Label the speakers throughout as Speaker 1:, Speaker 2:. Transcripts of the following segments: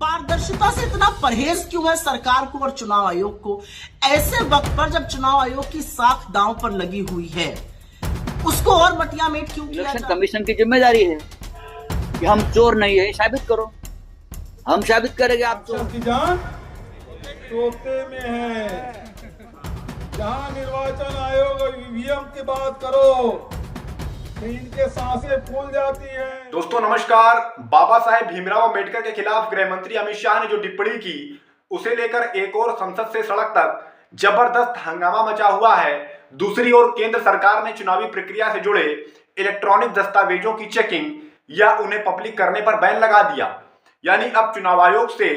Speaker 1: पारदर्शिता से इतना परहेज क्यों है सरकार को और चुनाव आयोग को? ऐसे वक्त पर जब चुनाव आयोग की साख दांव पर लगी हुई है, उसको और मटियामेट क्यों किया?
Speaker 2: इलेक्शन कमीशन की जिम्मेदारी है कि हम चोर नहीं है, साबित करो। हम साबित करेंगे आप चोर
Speaker 3: की जान तोते में है। जहां निर्वाचन आयोग और ईवीएम की बात करो, इनके सांसें फूल जाती हैं।
Speaker 4: दोस्तों नमस्कार। बाबा साहेब भीमराव अम्बेडकर के खिलाफ गृह मंत्री अमित शाह ने जो टिप्पणी की, उसे लेकर एक और संसद से सड़क तक जबरदस्त हंगामा मचा हुआ है। दूसरी ओर केंद्र सरकार ने चुनावी प्रक्रिया से जुड़े इलेक्ट्रॉनिक दस्तावेजों की चेकिंग या उन्हें पब्लिक करने पर बैन लगा दिया। यानी अब चुनाव आयोग से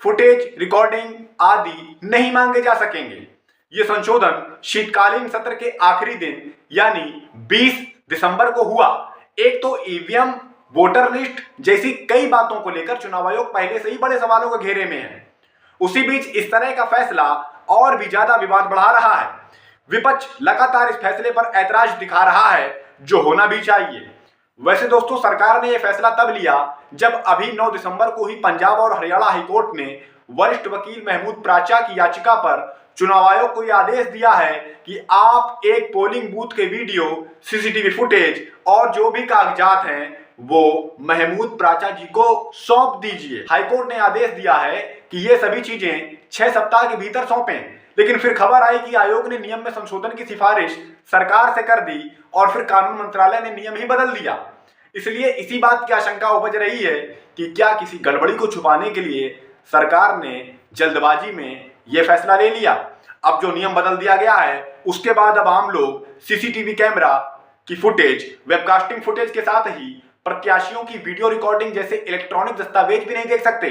Speaker 4: फुटेज, रिकॉर्डिंग आदि नहीं मांगे जा सकेंगे। ये संशोधन शीतकालीन सत्र के आखिरी दिन यानी 20 दिसंबर को हुआ। एक तो ईवीएम, वोटर लिस्ट जैसी कई बातों को लेकर चुनाव आयोग पहले से ही बड़े सवालों के घेरे में है। उसी बीच इस तरह का फैसला और भी ज्यादा विवाद बढ़ा रहा है। विपक्ष लगातार इस फैसले पर ऐतराज दिखा रहा है, जो होना भी चाहिए। वैसे दोस्तों, सरकार ने यह फैसला तब लिया जब अभी 9 दिसंबर को ही पंजाब और हरियाणा हाईकोर्ट ने वरिष्ठ वकील महमूद प्राचा की याचिका पर चुनाव आयोग को यह आदेश दिया है कि आप एक पोलिंग बूथ के वीडियो, सीसीटीवी फुटेज और जो भी कागजात हैं वो महमूद प्राचा जी को सौंप दीजिए। हाईकोर्ट ने आदेश दिया है कि ये सभी चीजें 6 सप्ताह के भीतर सौंपें। लेकिन फिर खबर आई कि आयोग ने नियम में संशोधन की सिफारिश सरकार से कर दी और फिर कानून मंत्रालय ने नियम ही बदल दिया। इसलिए इसी बात की आशंका उपज रही है कि क्या किसी गड़बड़ी को छुपाने के लिए सरकार ने जल्दबाजी में यह फैसला ले लिया। अब जो नियम बदल दिया गया है, उसके बाद अब आम लोग सीसीटीवी कैमरा की फुटेज, वेबकास्टिंग फुटेज के साथ ही प्रत्याशियों की वीडियो रिकॉर्डिंग जैसे इलेक्ट्रॉनिक दस्तावेज भी नहीं देख सकते।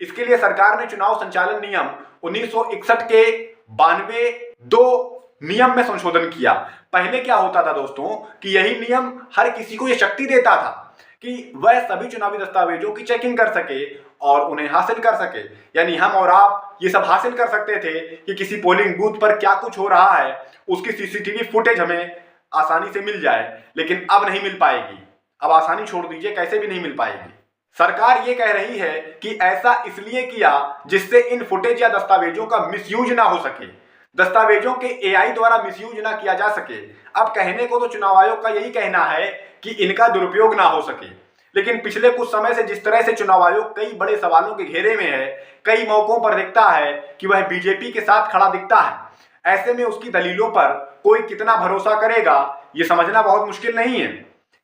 Speaker 4: इसके लिए सरकार ने चुनाव संचालन नियम 1961 के 92(2) नियम में संशोधन किया। पहले क्या होता था दोस्तों कि यही नियम हर किसी को यह शक्ति देता था कि वह सभी चुनावी दस्तावेजों की चेकिंग कर सके और उन्हें हासिल कर सके। यानी हम और आप ये सब हासिल कर सकते थे कि किसी पोलिंग बूथ पर क्या कुछ हो रहा है, उसकी सीसीटीवी फुटेज हमें आसानी से मिल जाए। लेकिन अब नहीं मिल पाएगी। अब आसानी छोड़ दीजिए, कैसे भी नहीं मिल पाएगी। सरकार ये कह रही है कि ऐसा इसलिए किया जिससे इन फुटेज या दस्तावेजों का मिसयूज ना हो सके, दस्तावेजों के एआई द्वारा मिसयूज ना किया जा सके। अब कहने को तो चुनाव आयोग का यही कहना है कि इनका दुरुपयोग ना हो सके। लेकिन पिछले कुछ समय से जिस तरह से चुनाव आयोग कई बड़े सवालों के घेरे में है, कई मौकों पर दिखता है कि वह बीजेपी के साथ खड़ा दिखता है। ऐसे में उसकी दलीलों पर कोई कितना भरोसा करेगा, ये समझना बहुत मुश्किल नहीं है।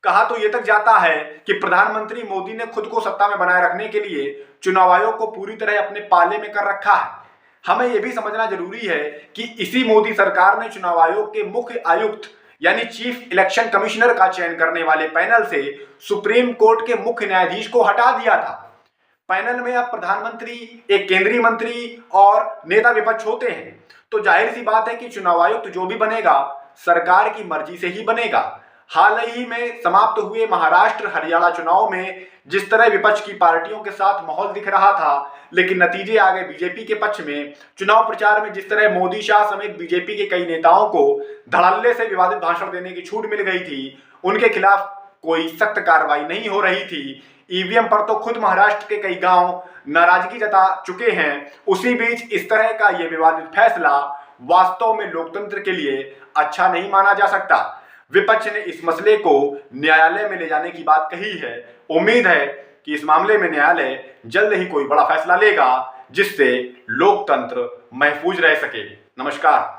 Speaker 4: कहा तो ये तक जाता है कि प्रधानमंत्री मोदी ने खुद को सत्ता में बनाए रखने के लिए चुनाव आयोग को पूरी तरह अपने पाले में कर रखा है। हमें यह भी समझना जरूरी है कि इसी मोदी सरकार ने चुनाव आयोग के मुख्य आयुक्त यानी चीफ इलेक्शन कमिश्नर का चयन करने वाले पैनल से सुप्रीम कोर्ट के मुख्य न्यायाधीश को हटा दिया था। पैनल में अब प्रधानमंत्री, एक केंद्रीय मंत्री और नेता विपक्ष होते हैं। तो जाहिर सी बात है कि चुनाव आयुक्त जो भी बनेगा सरकार की मर्जी से ही बनेगा। हाल ही में समाप्त हुए महाराष्ट्र हरियाणा चुनाव में जिस तरह विपक्ष की पार्टियों के साथ माहौल दिख रहा था, लेकिन नतीजे आ गए बीजेपी के पक्ष में। चुनाव प्रचार में जिस तरह मोदी, शाह समेत बीजेपी के कई नेताओं को धड़ल्ले से विवादित भाषण देने की छूट मिल गई थी, उनके खिलाफ कोई सख्त कार्रवाई नहीं हो रही थी। ईवीएम पर तो खुद महाराष्ट्र के कई गांव नाराजगी जता चुके हैं। उसी बीच इस तरह का यह विवादित फैसला वास्तव में लोकतंत्र के लिए अच्छा नहीं माना जा सकता। विपक्ष ने इस मसले को न्यायालय में ले जाने की बात कही है। उम्मीद है कि इस मामले में न्यायालय जल्द ही कोई बड़ा फैसला लेगा जिससे लोकतंत्र महफूज रह सके। नमस्कार।